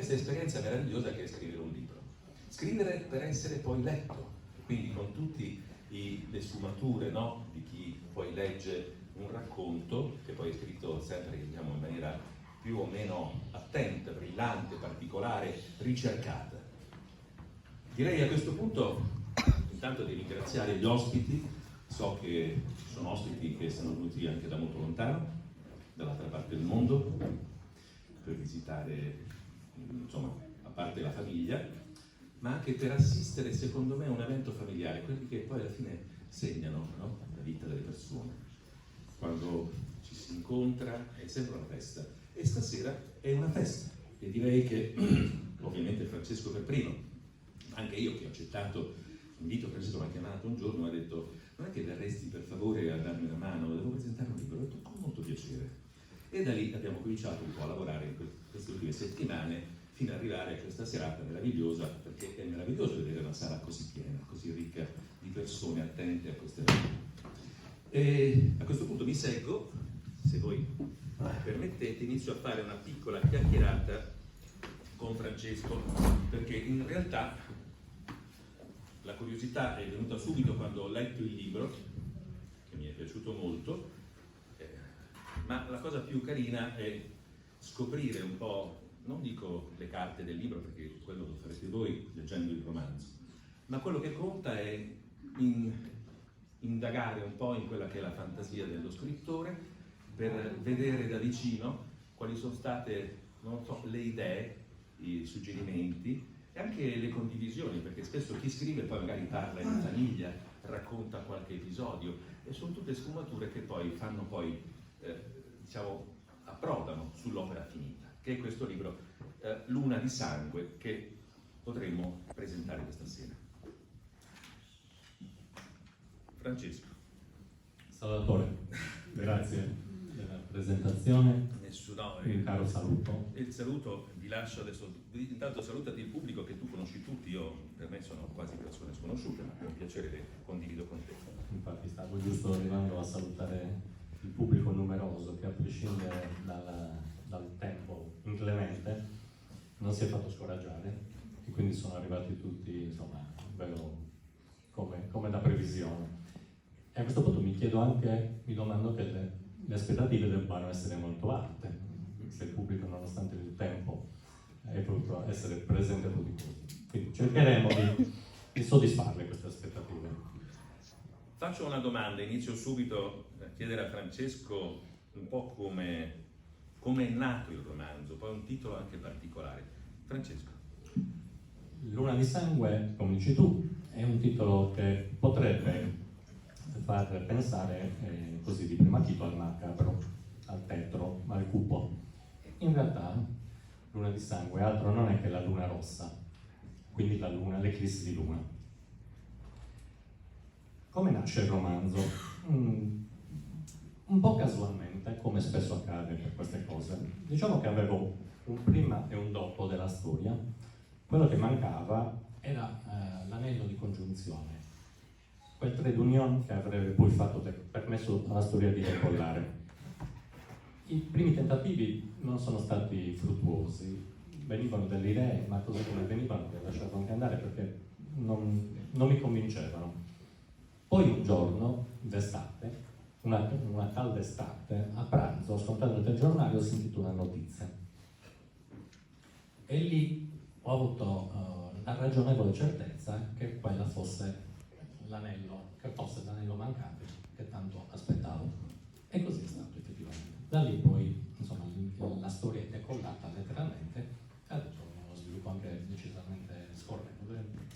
questa esperienza meravigliosa che è scrivere un libro. Scrivere per essere poi letto, quindi con tutte le sfumature, no? Di chi poi legge un racconto, che poi è scritto sempre, diciamo, in maniera più o meno attenta, brillante, particolare, ricercata. Direi a questo punto intanto di ringraziare gli ospiti. So che ci sono ospiti che sono venuti anche da molto lontano, dall'altra parte del mondo, per visitare, insomma, a parte la famiglia, ma anche per assistere, secondo me, a un evento familiare, quelli che poi alla fine segnano, no? La vita delle persone. Quando ci si incontra è sempre una festa, e stasera è una festa, e direi che ovviamente Francesco per primo, anche io che ho accettato l'invito, Francesco mi ha chiamato un giorno e mi ha detto: non è che verresti per favore a darmi una mano, devo presentare un libro. Ho detto: con molto piacere. E da lì abbiamo cominciato un po' a lavorare in queste ultime settimane fino ad arrivare a questa serata meravigliosa, perché è meraviglioso vedere una sala così piena, così ricca di persone attente a queste cose. E a questo punto mi seguo, se voi permettete, inizio a fare una piccola chiacchierata con Francesco, perché in realtà la curiosità è venuta subito quando ho letto il libro, che mi è piaciuto molto, ma la cosa più carina è scoprire un po', non dico le carte del libro, perché quello lo farete voi leggendo il romanzo, ma quello che conta è indagare un po' in quella che è la fantasia dello scrittore, per vedere da vicino quali sono state, non so, le idee, i suggerimenti e anche le condivisioni, perché spesso chi scrive poi magari parla in famiglia, racconta qualche episodio, e sono tutte sfumature che poi fanno poi, diciamo, approdano sull'opera finita, che è questo libro, Luna di sangue, che potremo presentare questa sera. Francesco. Salvatore, grazie della presentazione. Un caro saluto. Il saluto vi lascio adesso. Intanto salutati il pubblico che tu conosci tutti, per me sono quasi persone sconosciute, ma è un piacere che condivido con te. Infatti stavo giusto arrivando a salutare il pubblico numeroso che, a prescindere dal tempo inclemente, non si è fatto scoraggiare, e quindi sono arrivati tutti, insomma, bello come da previsione. E a questo punto mi domando che le aspettative debbano essere molto alte, se il pubblico, nonostante il tempo, è voluto essere presente a tutti i costi. Quindi cercheremo di soddisfarle queste aspettative. Faccio una domanda, inizio subito a chiedere a Francesco un po' come è nato il romanzo, poi un titolo anche particolare. Francesco. Luna di sangue, come dici tu, è un titolo che potrebbe far pensare, così di prima titolo, al macabro, al tetro, al cupo. In realtà Luna di sangue altro non è che la luna rossa, quindi la luna, l'eclissi di luna. Come nasce il romanzo? Un po' casualmente, come spesso accade per queste cose. Diciamo che avevo un prima e un dopo della storia. Quello che mancava era l'anello di congiunzione, quel trade union che avrebbe poi permesso alla storia di decollare. I primi tentativi non sono stati fruttuosi, venivano delle idee, ma così come venivano le ho lasciato anche andare perché non mi convincevano. Poi un giorno d'estate, una calda estate, a pranzo, ascoltando il telegiornale, ho sentito una notizia. E lì ho avuto la ragionevole certezza che quella fosse l'anello mancato che tanto aspettavo. E così è stato effettivamente. Da lì poi, insomma, la storia è decollata letteralmente e adesso uno sviluppo anche decisamente scorrevole.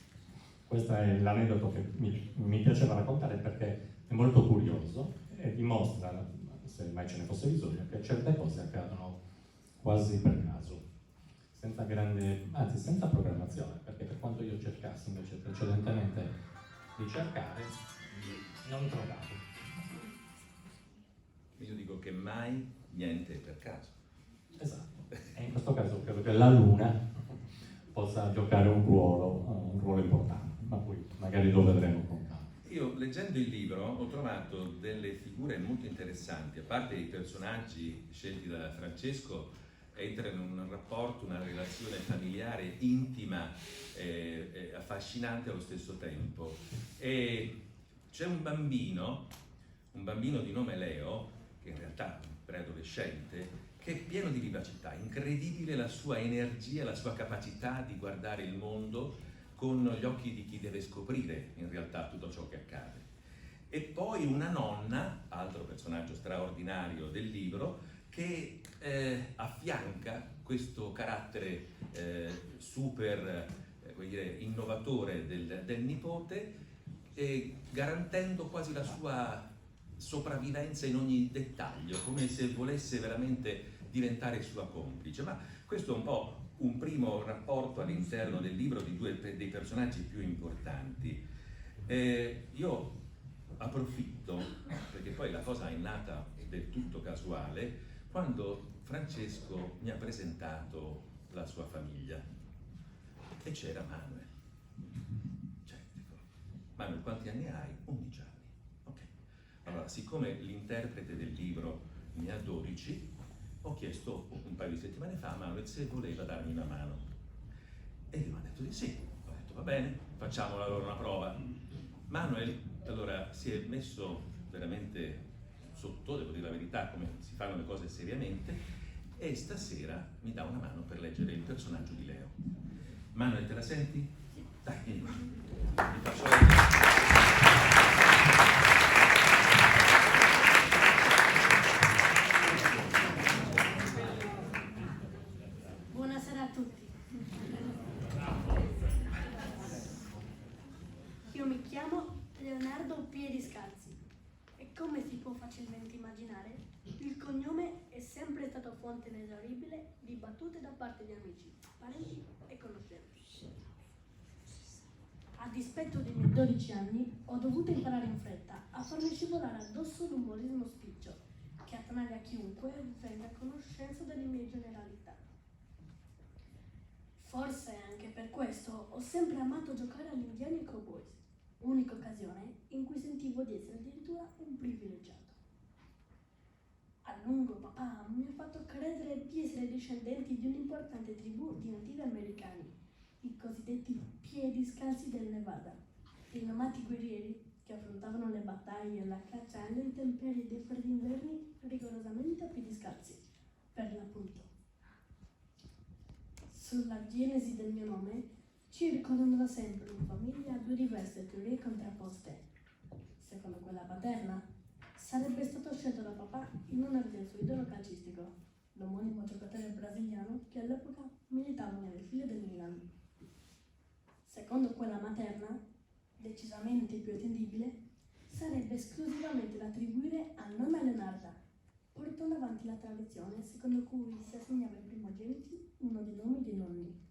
Questo è l'aneddoto che mi piaceva raccontare perché è molto curioso e dimostra, se mai ce ne fosse bisogno, che certe cose accadono quasi per caso, senza programmazione, perché per quanto io cercassi invece precedentemente di cercare, non trovavo. Io dico che mai niente è per caso. Esatto, e in questo caso credo che la luna possa giocare un ruolo importante, ma poi magari lo vedremo con calma. Io leggendo il libro ho trovato delle figure molto interessanti, a parte i personaggi scelti da Francesco, entra in un rapporto, una relazione familiare intima, affascinante allo stesso tempo. E c'è un bambino di nome Leo, che in realtà è un preadolescente, che è pieno di vivacità, incredibile la sua energia, la sua capacità di guardare il mondo con gli occhi di chi deve scoprire in realtà tutto ciò che accade. E poi una nonna, altro personaggio straordinario del libro, che affianca questo carattere super come dire, innovatore del nipote, garantendo quasi la sua sopravvivenza in ogni dettaglio, come se volesse veramente diventare sua complice. Ma questo è un po' un primo rapporto all'interno del libro di due dei personaggi più importanti. Io approfitto, perché poi la cosa è nata del tutto casuale, quando Francesco mi ha presentato la sua famiglia e c'era Manuel. Cioè, dico, Manuel, quanti anni hai? 11 anni. Ok. Allora, siccome l'interprete del libro ne ha 12, ho chiesto un paio di settimane fa a Manuel se voleva darmi una mano. E lui mi ha detto di sì. Ho detto, va bene, facciamo allora una prova. Manuel, allora, si è messo veramente sotto, devo dire la verità, come si fanno le cose seriamente, e stasera mi dà una mano per leggere il personaggio di Leo. Manuel, te la senti? Dai, vieni qua. Ti faccio leggere. Buonasera a tutti. Io mi chiamo Leonardo Piediscalzi e come si può facilmente immaginare, il cognome è sempre stato fonte inesauribile di battute da parte di amici, parenti e conoscenti. A dispetto dei miei 12 anni, ho dovuto imparare in fretta a farmi scivolare addosso l'umorismo spiccio che attanaglia chiunque venga a conoscenza delle mie generalità. Forse anche per questo ho sempre amato giocare agli indiani e cowboys, unica occasione in cui sentivo di essere addirittura un privilegiato. A lungo papà mi ha fatto credere di essere discendenti di un'importante tribù di nativi americani, i cosiddetti piediscalzi del Nevada, rinomati guerrieri che affrontavano le battaglie e la caccia alle intemperie dei freddi inverni rigorosamente a piedi scalzi, per l'appunto. Sulla genesi del mio nome circolano da sempre in famiglia due diverse teorie contrapposte. Secondo quella paterna, sarebbe stato scelto da papà in onore del suo idolo calcistico, l'omonimo giocatore brasiliano che all'epoca militava nelle file del Milan. Secondo quella materna, decisamente più attendibile, sarebbe esclusivamente da attribuire a nonna Leonarda, portando avanti la tradizione secondo cui si assegnava ai primogeniti uno dei nomi dei nonni.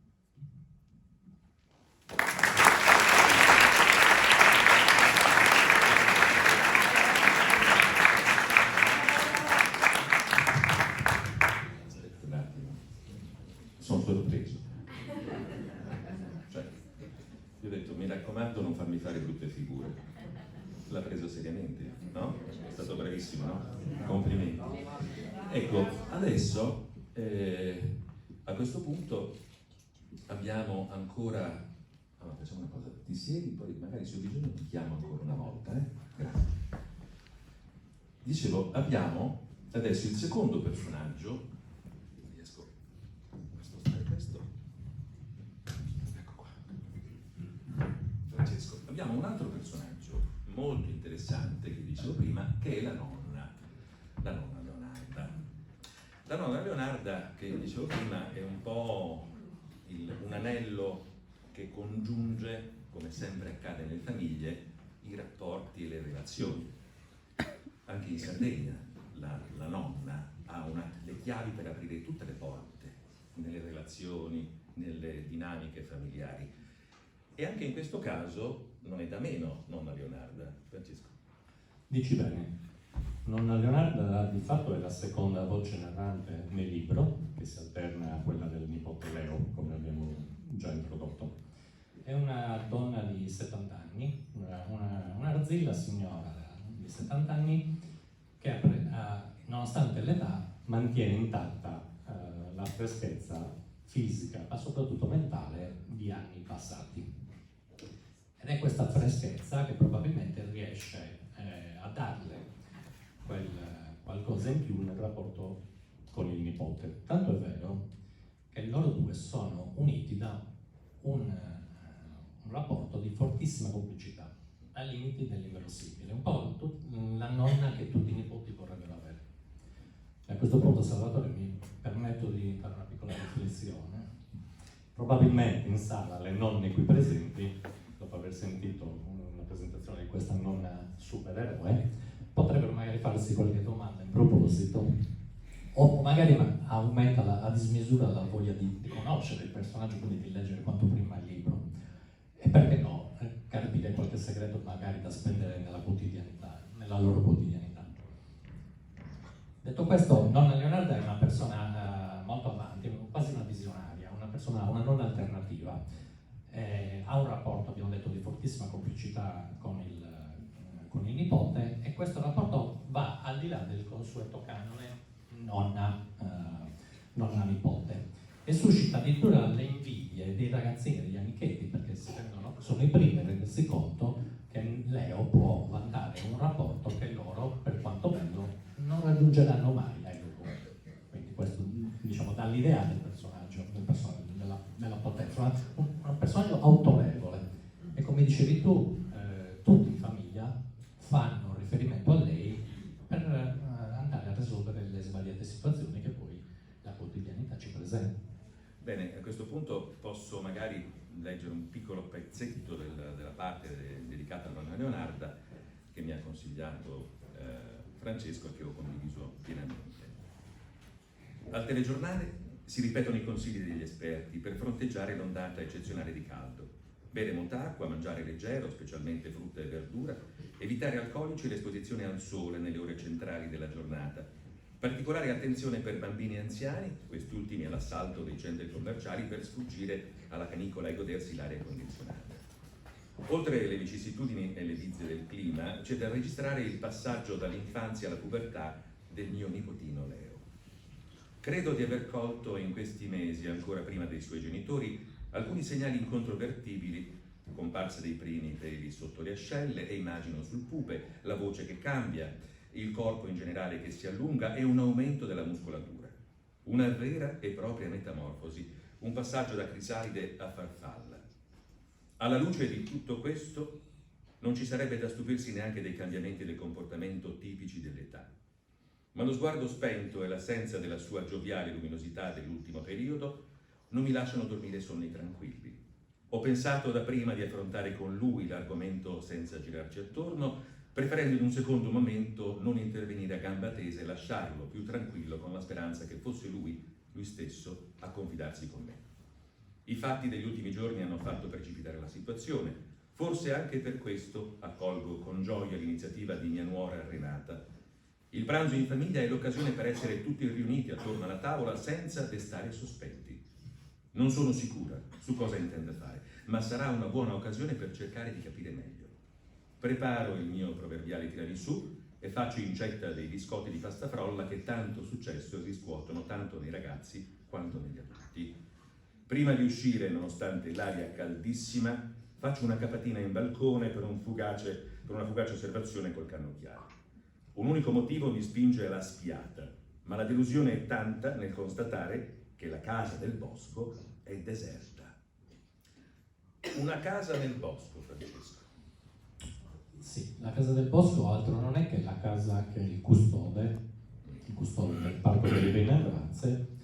Aspetta un attimo, sono sorpreso. Cioè, io ho detto, mi raccomando, non farmi fare brutte figure. L'ha preso seriamente, no? È stato bravissimo, no? Complimenti. Ecco, adesso a questo punto abbiamo ancora. Allora, facciamo una cosa, ti siedi, poi magari se ho bisogno ti chiamo ancora una volta, Grazie. Dicevo, abbiamo adesso il secondo personaggio. Riesco a spostare questo. Ecco qua. Francesco, abbiamo un altro personaggio molto interessante che dicevo prima, che è la nonna Leonarda. La nonna Leonarda, che dicevo prima, è un po' un anello che congiunge, come sempre accade nelle famiglie, i rapporti e le relazioni. Anche in Sardegna la nonna ha le chiavi per aprire tutte le porte nelle relazioni, nelle dinamiche familiari. E anche in questo caso non è da meno nonna Leonarda. Francesco. Dici bene. Nonna Leonarda di fatto è la seconda voce narrante nel libro, che si alterna a quella del nipote Leo, come abbiamo già introdotto. È una donna di 70 anni, una arzilla signora di 70 anni che nonostante l'età mantiene intatta la la freschezza fisica, ma soprattutto mentale di anni passati. Ed è questa freschezza che probabilmente riesce a darle quel qualcosa in più nel rapporto con il nipote. Tanto è vero che loro due sono uniti da un rapporto di fortissima complicità, ai limiti dell'inverosimile, un po' la nonna che tutti i nipoti vorrebbero avere. E a questo punto, Salvatore, mi permetto di fare una piccola riflessione. Probabilmente in sala le nonne qui presenti, dopo aver sentito una presentazione di questa nonna supereroe, potrebbero magari farsi qualche domanda in proposito, o magari aumenta a dismisura la voglia di conoscere il personaggio, quindi di leggere quanto prima il libro, e perché no, capire qualche segreto magari da spendere nella quotidianità, nella loro quotidianità. Detto questo, nonna Leonarda è una persona molto avanti, quasi una visionaria, una nonna alternativa. Ha un rapporto, abbiamo detto, di fortissima complicità con il nipote, e questo rapporto va al di là del consueto canone nonna-nipote, e suscita addirittura le invidie dei ragazzini, degli amichetti, perché sono i primi a rendersi conto che Leo può vantare un rapporto che loro, per quanto bello, non raggiungeranno mai. Quindi questo, diciamo, dà l'idea del personaggio della potenza, un personaggio autorevole, e come dicevi tu, tutti in famiglia fanno riferimento a lei per andare a risolvere le svariate situazioni che poi la quotidianità ci presenta. Bene, a questo punto posso magari leggere un piccolo pezzetto della parte dedicata a nonna Leonarda che mi ha consigliato Francesco e che ho condiviso pienamente. Al telegiornale si ripetono i consigli degli esperti per fronteggiare l'ondata eccezionale di caldo. Bere molta acqua, mangiare leggero, specialmente frutta e verdura, evitare alcolici e l'esposizione al sole nelle ore centrali della giornata. Particolare attenzione per bambini e anziani, questi ultimi all'assalto dei centri commerciali per sfuggire alla canicola e godersi l'aria condizionata. Oltre le vicissitudini e le vizie del clima, c'è da registrare il passaggio dall'infanzia alla pubertà del mio nipotino Leo. Credo di aver colto in questi mesi, ancora prima dei suoi genitori, alcuni segnali incontrovertibili: comparsa dei primi peli sotto le ascelle e immagino sul pupe, la voce che cambia, il corpo in generale che si allunga e un aumento della muscolatura. Una vera e propria metamorfosi, un passaggio da crisalide a farfalla. Alla luce di tutto questo, non ci sarebbe da stupirsi neanche dei cambiamenti del comportamento tipici dell'età. Ma lo sguardo spento e l'assenza della sua gioviale luminosità dell'ultimo periodo non mi lasciano dormire sonni tranquilli. Ho pensato dapprima di affrontare con lui l'argomento senza girarci attorno, preferendo in un secondo momento non intervenire a gamba tesa e lasciarlo più tranquillo con la speranza che fosse lui stesso, a confidarsi con me. I fatti degli ultimi giorni hanno fatto precipitare la situazione. Forse anche per questo accolgo con gioia l'iniziativa di mia nuora Renata. Il pranzo in famiglia è l'occasione per essere tutti riuniti attorno alla tavola senza destare sospetti. Non sono sicura su cosa intenda fare, ma sarà una buona occasione per cercare di capire meglio. Preparo il mio proverbiale tiramisù e faccio incetta dei biscotti di pasta frolla che tanto successo riscuotono tanto nei ragazzi quanto negli adulti. Prima di uscire, nonostante l'aria caldissima, faccio una capatina in balcone per una fugace osservazione col cannocchiale. Un unico motivo mi spinge alla spiata, ma la delusione è tanta nel constatare che la casa del bosco è deserta. Una casa nel bosco, Francesco. Sì, la casa del bosco altro non è che la casa che il custode del Parco delle Rinarranze,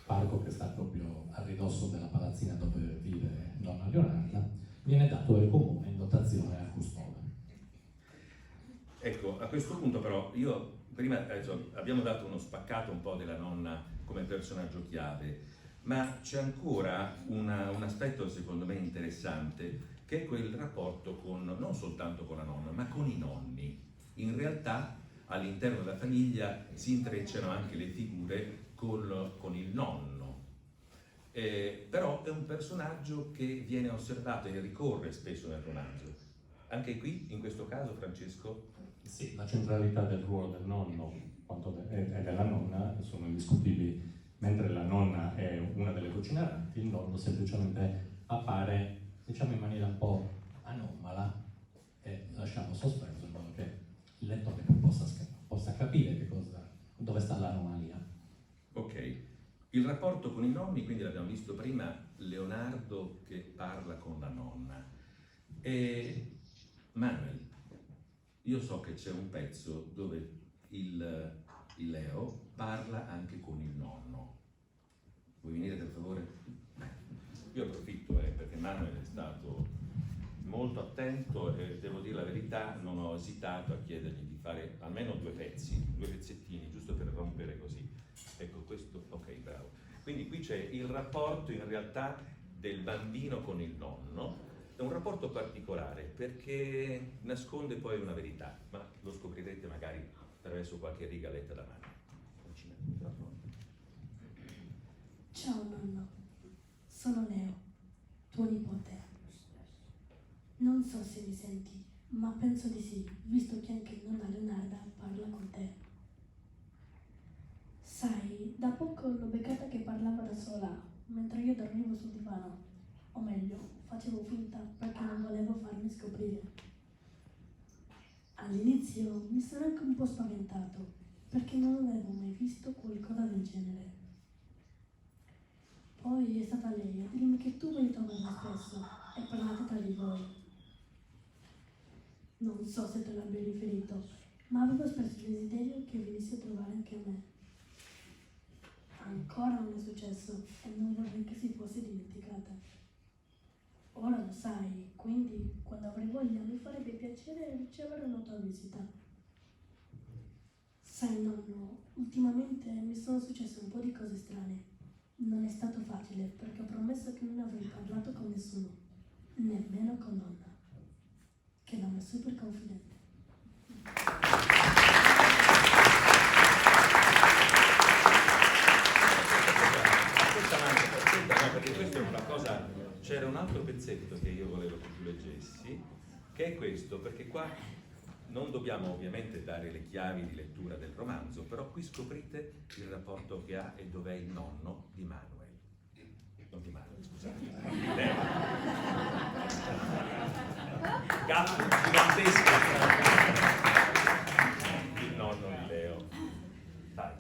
parco che sta proprio a ridosso della palazzina dove vive nonna Leonarda, viene dato dal comune in dotazione al custode. Ecco, a questo punto però prima abbiamo dato uno spaccato un po' della nonna come personaggio chiave, ma c'è ancora un aspetto secondo me interessante, che è quel rapporto non soltanto con la nonna, ma con i nonni. In realtà all'interno della famiglia si intrecciano anche le figure con il nonno. Però è un personaggio che viene osservato e ricorre spesso nel romanzo. Anche qui, in questo caso, Francesco? Sì, la centralità del ruolo del nonno e della nonna sono indiscutibili mentre la nonna è una delle cucinanti, il nonno semplicemente appare, diciamo, in maniera un po' anomala, e lasciamo sospeso in modo che il lettore possa capire dove sta l'anomalia. Ok, il rapporto con i nonni, quindi l'abbiamo visto prima, Leonardo che parla con la nonna. E Manuel, io so che c'è un pezzo dove il Leo parla anche con il nonno. Vuoi venire per favore? Io approfitto perché Manuel è stato molto attento e devo dire la verità, non ho esitato a chiedergli di fare almeno due pezzettini, giusto per rompere così. Ecco questo, ok, bravo. Quindi qui c'è il rapporto in realtà del bambino con il nonno. È un rapporto particolare perché nasconde poi una verità, ma lo scoprirete magari attraverso qualche riga letta da mano. Ciao nonno, sono Leo, tuo nipote. Non so se mi senti, ma penso di sì, visto che anche nonna Leonarda parla con te. Sai, da poco l'ho beccata che parlava da sola, mentre io dormivo sul divano. O meglio, facevo finta perché non volevo farmi scoprire. All'inizio mi sono anche un po' spaventato, perché non avevo mai visto qualcosa del genere. Poi è stata lei a dirmi che tu vuoi trovarla spesso e parlate tra di voi. Non so se te l'abbia riferito, ma avevo espresso il desiderio che venissi a trovare anche me. Ancora non è successo e non vorrei che si fosse dimenticata. Ora lo sai, quindi quando avrai voglia mi farebbe piacere ricevere una tua visita. Sai nonno, ultimamente mi sono successe un po' di cose strane. Non è stato facile perché ho promesso che non avrei parlato con nessuno, nemmeno con nonna, che è la mia super confidente. Perché questo è una cosa, c'era un altro pezzetto che io volevo che tu leggessi, che è questo, perché qua non dobbiamo ovviamente dare le chiavi di lettura del romanzo, però qui scoprite il rapporto che ha e dov'è il nonno di Manuel. Non di Manuel, scusate. Leo. Gatto gigantesco. Il nonno di Leo. Vai.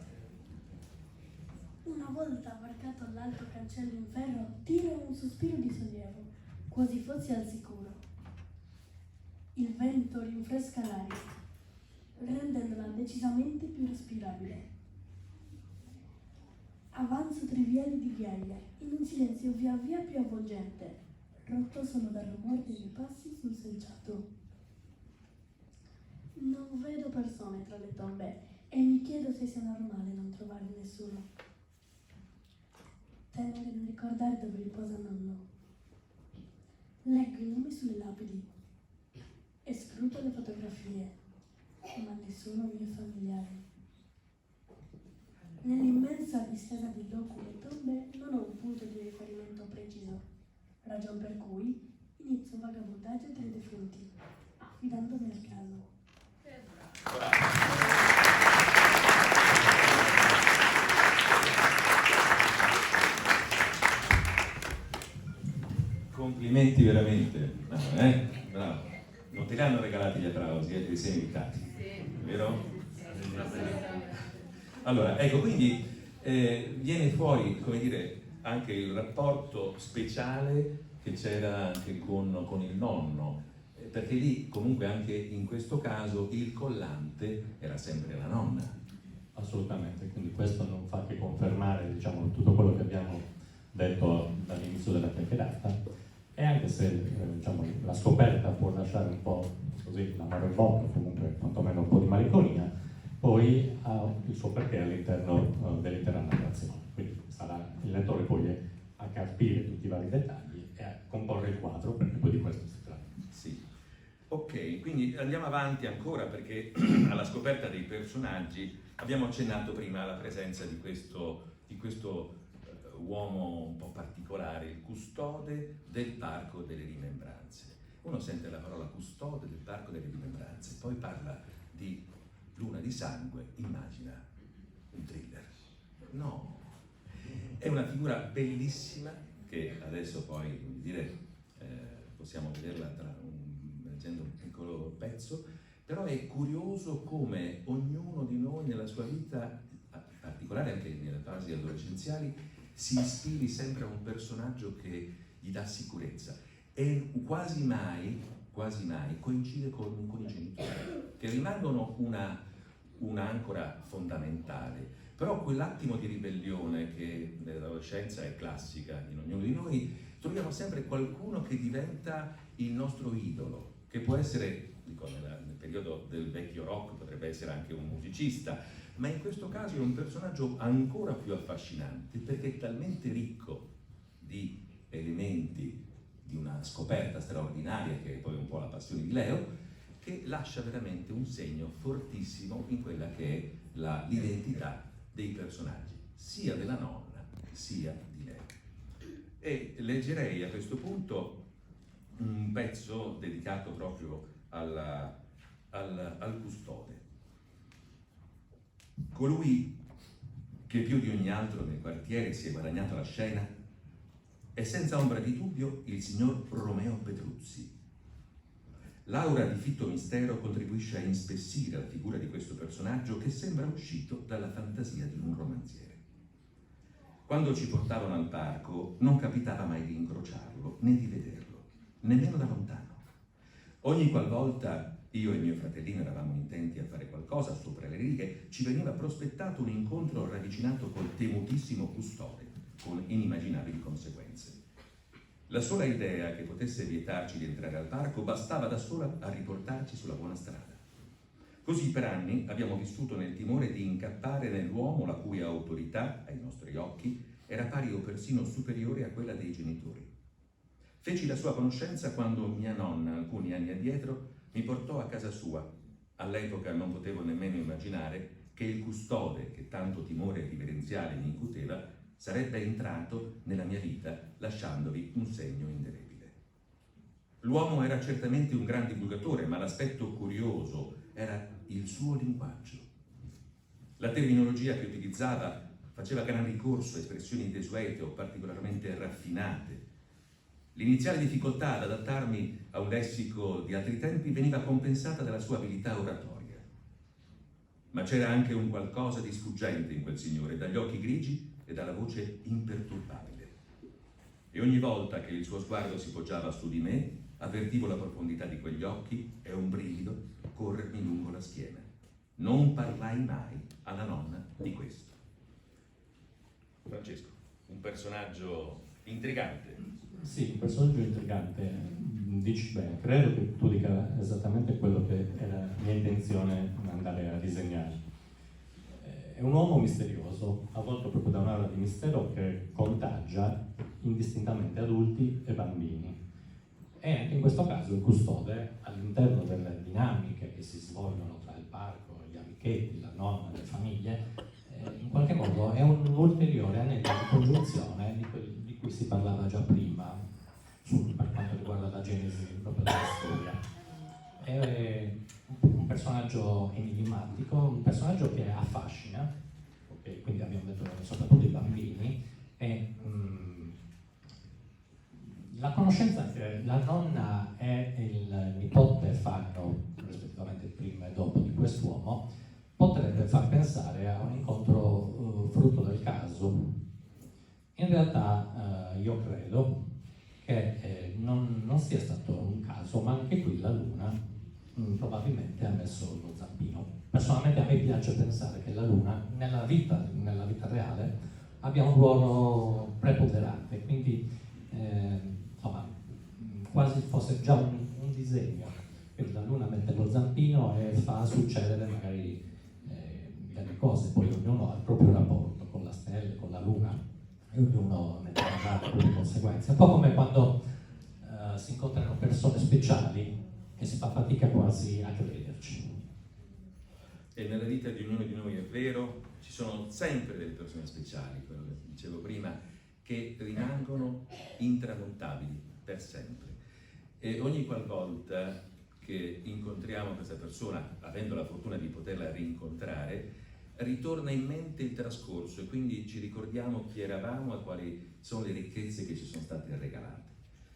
Una volta varcato l'alto cancello in ferro, tiro un sospiro di sollievo, quasi fossi al sicuro. Il vento rinfresca l'aria, rendendola decisamente più respirabile. Avanzo tra i viali di ghiaia, in un silenzio via via più avvolgente, rotto solo dal rumore dei miei passi sul selciato. Non vedo persone tra le tombe e mi chiedo se sia normale non trovare nessuno. Temo di non ricordare dove riposa nonno. Leggo i nomi sulle lapidi e scruto le fotografie, ma nessuno mi è familiare. Nell'immensa distesa di loculi e tombe non ho un punto di riferimento preciso, ragion per cui inizio un vagabondaggio tra i defunti, affidandomi al caso. Complimenti veramente, bravo. Non te li hanno regalati gli applausi, te li sei meritati, vero? Allora, ecco, quindi viene fuori, come dire, anche il rapporto speciale che c'era anche con il nonno, perché lì comunque anche in questo caso il collante era sempre la nonna. Assolutamente, quindi questo non fa che confermare, diciamo, tutto quello che abbiamo detto dall'inizio della chiacchierata, e anche se diciamo, la scoperta può lasciare un po' così l'amaro in bocca, comunque quantomeno un po' di malinconia, poi ha il suo perché all'interno dell'intera narrazione, quindi sarà il lettore poi a capire tutti i vari dettagli e a comporre il quadro, perché poi di questo si tratta. Sì. Ok, quindi andiamo avanti ancora perché alla scoperta dei personaggi abbiamo accennato prima alla presenza di questo uomo un po' particolare, il custode del Parco delle Rimembranze. Uno sente la parola custode del Parco delle Rimembranze, poi parla di Luna di sangue, immagina un thriller. No, È una figura bellissima che adesso poi, come dire, possiamo vederla leggendo un piccolo pezzo, però è curioso come ognuno di noi nella sua vita, in particolare anche nelle fasi adolescenziali, si ispiri sempre a un personaggio che gli dà sicurezza e quasi mai coincide con i genitori, che rimangono un'ancora fondamentale. Però quell'attimo di ribellione che nell'adolescenza è classica in ognuno di noi, troviamo sempre qualcuno che diventa il nostro idolo, che può essere, dico, nel periodo del vecchio rock potrebbe essere anche un musicista, ma in questo caso è un personaggio ancora più affascinante perché è talmente ricco di elementi di una scoperta straordinaria, che è poi un po' la passione di Leo, che lascia veramente un segno fortissimo in quella che è l'identità dei personaggi, sia della nonna sia di lei. E leggerei a questo punto un pezzo dedicato proprio al custode. Colui che più di ogni altro nel quartiere si è guadagnato la scena è senza ombra di dubbio il signor Romeo Petruzzi. L'aura di fitto mistero contribuisce a inspessire la figura di questo personaggio che sembra uscito dalla fantasia di un romanziere. Quando ci portavano al parco non capitava mai di incrociarlo né di vederlo, nemmeno da lontano. Ogni qualvolta io e mio fratellino eravamo intenti a fare qualcosa sopra le righe, ci veniva prospettato un incontro ravvicinato col temutissimo custode, con inimmaginabili conseguenze. La sola idea che potesse vietarci di entrare al parco bastava da sola a riportarci sulla buona strada. Così per anni abbiamo vissuto nel timore di incappare nell'uomo la cui autorità, ai nostri occhi, era pari o persino superiore a quella dei genitori. Feci la sua conoscenza quando mia nonna, alcuni anni addietro, mi portò a casa sua. All'epoca non potevo nemmeno immaginare che il custode, che tanto timore riverenziale mi incuteva, sarebbe entrato nella mia vita lasciandovi un segno indelebile. L'uomo era certamente un gran divulgatore, ma l'aspetto curioso era il suo linguaggio. La terminologia che utilizzava faceva gran ricorso a espressioni desuete o particolarmente raffinate. L'iniziale difficoltà ad adattarmi a un lessico di altri tempi veniva compensata dalla sua abilità oratoria. Ma c'era anche un qualcosa di sfuggente in quel signore, dagli occhi grigi e dalla voce imperturbabile. E ogni volta che il suo sguardo si poggiava su di me, avvertivo la profondità di quegli occhi e un brivido corrermi lungo la schiena. Non parlai mai alla nonna di questo. Francesco, un personaggio intrigante. Sì, un personaggio intrigante. Dici bene, credo che tu dica esattamente quello che era mia intenzione andare a disegnare. È un uomo misterioso, avvolto proprio da un'aura di mistero che contagia indistintamente adulti e bambini. E anche in questo caso il custode, all'interno delle dinamiche che si svolgono tra il parco, gli amichetti, la nonna, le famiglie, in qualche modo è un ulteriore anello di congiunzione di cui si parlava già prima, per quanto riguarda la genesi proprio della storia. È un personaggio enigmatico, un personaggio che affascina, okay? Quindi abbiamo detto soprattutto i bambini, e la conoscenza che la nonna e il nipote fanno, rispettivamente prima e dopo di quest'uomo, potrebbe far pensare a un incontro frutto del caso. In realtà io credo che non sia stato un caso, ma anche qui la Luna probabilmente ha messo lo zampino. Personalmente a me piace pensare che la Luna nella vita reale abbia un ruolo preponderante, quindi insomma quasi fosse già un disegno. Quindi la Luna mette lo zampino e fa succedere magari delle cose, poi ognuno ha il proprio rapporto con la stella, con la Luna, e ognuno mette a dare le proprie conseguenze. Un po' come quando si incontrano persone speciali e si fa fatica quasi a crederci. E nella vita di ognuno di noi è vero, ci sono sempre delle persone speciali, quello che dicevo prima, che rimangono intramontabili per sempre. E ogni qualvolta che incontriamo questa persona, avendo la fortuna di poterla rincontrare, ritorna in mente il trascorso e quindi ci ricordiamo chi eravamo e quali sono le ricchezze che ci sono state regalate.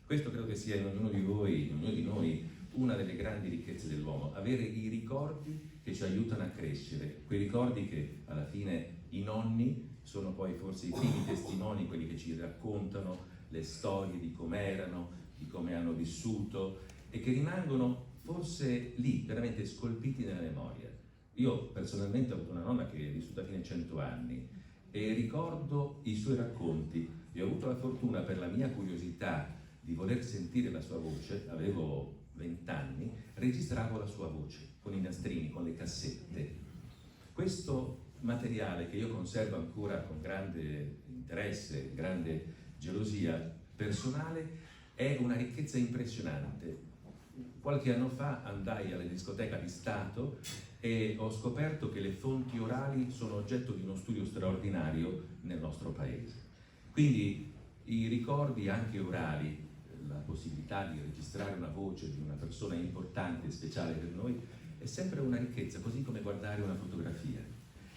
Questo credo che sia in ognuno di voi, in ognuno di noi, una delle grandi ricchezze dell'uomo, avere i ricordi che ci aiutano a crescere, quei ricordi che alla fine i nonni sono poi forse i primi testimoni, quelli che ci raccontano le storie di com'erano, di come hanno vissuto e che rimangono forse lì, veramente scolpiti nella memoria. Io personalmente ho avuto una nonna che è vissuta fino ai 100 anni e ricordo i suoi racconti e ho avuto la fortuna, per la mia curiosità di voler sentire la sua voce, avevo 20 anni, registravo la sua voce con i nastrini, con le cassette. Questo materiale che io conservo ancora con grande interesse, grande gelosia personale, è una ricchezza impressionante. Qualche anno fa andai alla discoteca di Stato e ho scoperto che le fonti orali sono oggetto di uno studio straordinario nel nostro paese. Quindi i ricordi anche orali, la possibilità di registrare una voce di una persona importante e speciale per noi è sempre una ricchezza, così come guardare una fotografia.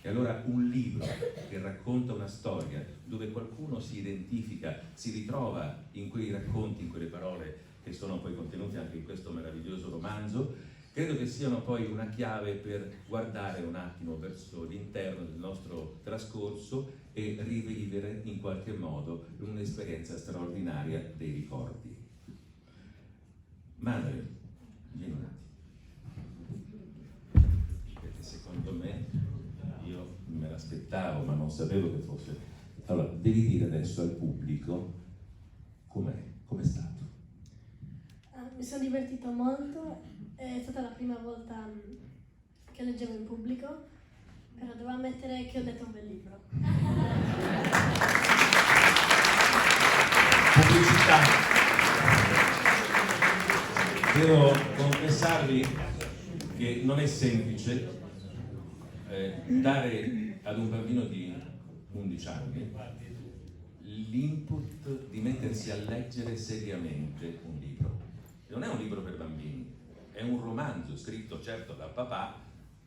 E allora un libro che racconta una storia dove qualcuno si identifica, si ritrova in quei racconti, in quelle parole che sono poi contenute anche in questo meraviglioso romanzo, credo che siano poi una chiave per guardare un attimo verso l'interno del nostro trascorso e rivivere in qualche modo un'esperienza straordinaria dei ricordi. Manuel, vieni un attimo, perché secondo me io me l'aspettavo ma non sapevo che fosse. Allora, devi dire adesso al pubblico com'è stato. Mi sono divertito molto, è stata la prima volta che leggevo in pubblico, però devo ammettere che ho letto un bel libro. Pubblicità. Devo confessarvi che non è semplice dare ad un bambino di 11 anni l'input di mettersi a leggere seriamente un libro. Non è un libro per bambini, è un romanzo scritto certo da papà,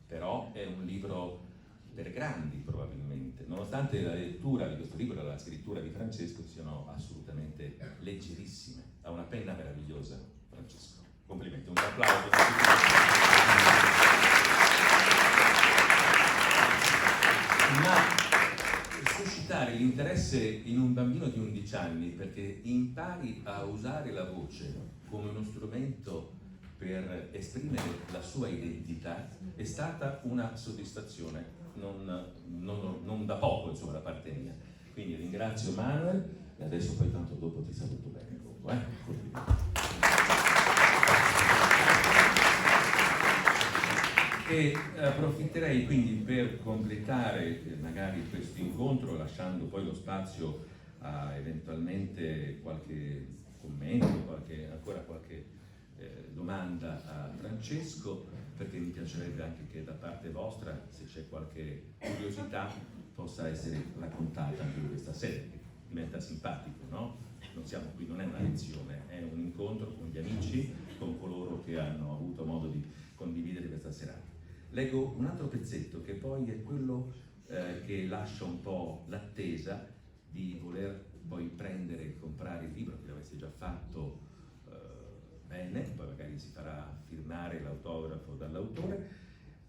però è un libro per grandi probabilmente, nonostante la lettura di questo libro e la scrittura di Francesco siano assolutamente leggerissime. Ha una penna meravigliosa, Francesco. Complimenti, un applauso. Ma suscitare l'interesse in un bambino di 11 anni perché impari a usare la voce come uno strumento per esprimere la sua identità è stata una soddisfazione non da poco, insomma, da parte mia. Quindi ringrazio Manuel e adesso poi tanto dopo ti saluto bene dopo, E approfitterei quindi per completare magari questo incontro, lasciando poi lo spazio a eventualmente qualche commento, ancora qualche domanda a Francesco, perché mi piacerebbe anche che da parte vostra, se c'è qualche curiosità, possa essere raccontata anche in questa sede, che diventa simpatico, no? Non siamo qui, non è una lezione, è un incontro con gli amici, con coloro che hanno avuto modo di condividere questa serata. Leggo un altro pezzetto che poi è quello che lascia un po' l'attesa di voler poi prendere e comprare il libro, che l'aveste già fatto bene, poi magari si farà firmare l'autografo dall'autore,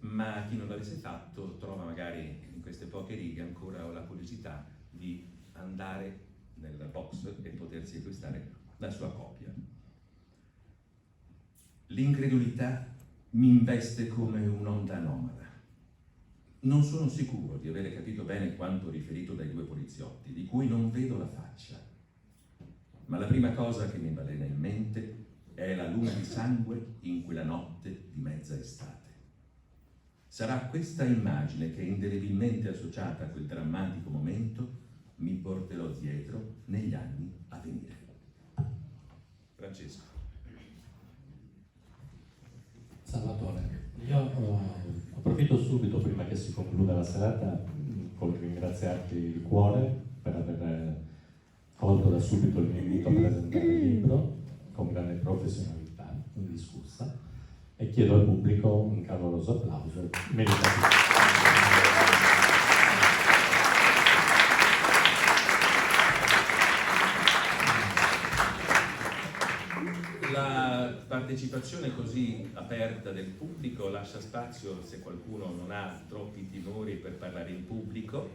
ma chi non l'avesse fatto trova magari in queste poche righe ancora la curiosità di andare nel box e potersi acquistare la sua copia. L'incredulità mi investe come un'onda anomala. Non sono sicuro di avere capito bene quanto riferito dai due poliziotti, di cui non vedo la faccia. Ma la prima cosa che mi balena in mente è la luna di sangue in quella notte di mezza estate. Sarà questa immagine che, indelebilmente associata a quel drammatico momento, mi porterò dietro negli anni a venire. Francesco. Salvatore, io approfitto subito prima che si concluda la serata con ringraziarti di cuore per aver colto da subito il mio invito a presentare il libro con grande professionalità, indiscussa, e chiedo al pubblico un caloroso applauso meritativo. La partecipazione così aperta del pubblico lascia spazio, se qualcuno non ha troppi timori per parlare in pubblico,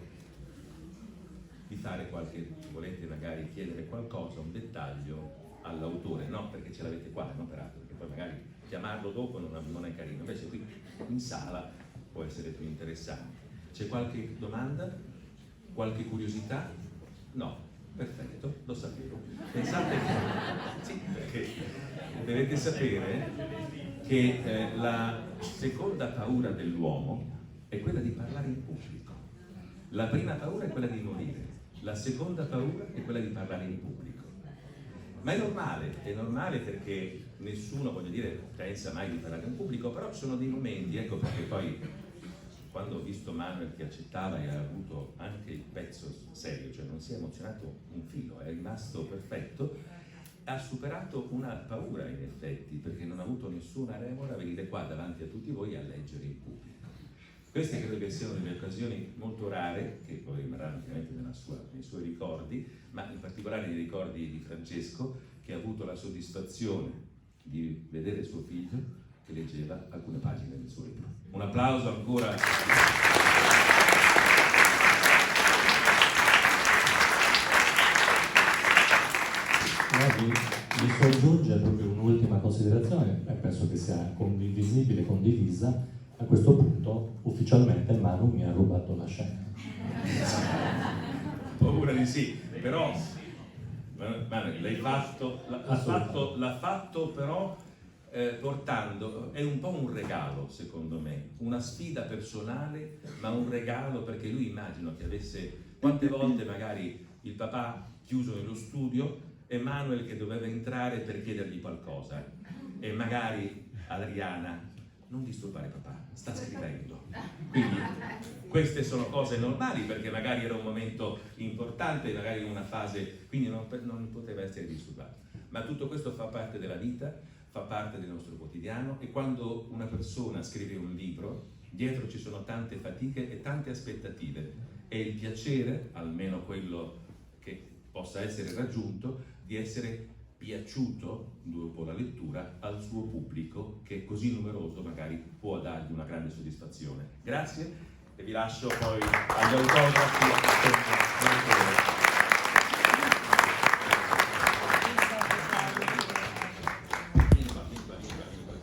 di fare qualche, volete magari chiedere qualcosa, un dettaglio all'autore, no perché ce l'avete qua, no peraltro, perché poi magari chiamarlo dopo non è carino, invece qui in sala può essere più interessante. C'è qualche domanda? Qualche curiosità? No, perfetto, lo sapevo. Pensate che... Sì, perché dovete sapere che la seconda paura dell'uomo è quella di parlare in pubblico. La prima paura è quella di morire, la seconda paura è quella di parlare in pubblico. Ma è normale perché nessuno, voglio dire, pensa mai di parlare in pubblico, però ci sono dei momenti, ecco perché poi quando ho visto Manuel che accettava e ha avuto anche il pezzo serio, cioè non si è emozionato un filo, è rimasto perfetto, ha superato una paura in effetti, perché non ha avuto nessuna remora a venire qua davanti a tutti voi a leggere in pubblico. Queste credo che siano delle occasioni molto rare, che poi rimarranno ovviamente nei suoi ricordi, ma in particolare nei ricordi di Francesco, che ha avuto la soddisfazione di vedere suo figlio che leggeva alcune pagine del suo libro. Un applauso ancora. Mi soggiunge proprio un'ultima considerazione, e penso che sia condivisibile, condivisa. A questo punto ufficialmente Manu mi ha rubato la scena. Paura di sì, però Manu, l'ha fatto però portando, è un po' un regalo secondo me, una sfida personale, ma un regalo perché lui immagino che avesse, quante volte magari il papà chiuso nello studio e Manuel che doveva entrare per chiedergli qualcosa e magari Adriana, non disturbare papà, sta scrivendo. Quindi queste sono cose normali perché magari era un momento importante, magari una fase, quindi non poteva essere disturbato. Ma tutto questo fa parte della vita, fa parte del nostro quotidiano e quando una persona scrive un libro, dietro ci sono tante fatiche e tante aspettative e il piacere, almeno quello che possa essere raggiunto, di essere piaciuto dopo la lettura al suo pubblico che così numeroso magari può dargli una grande soddisfazione. Grazie e vi lascio poi agli autografi.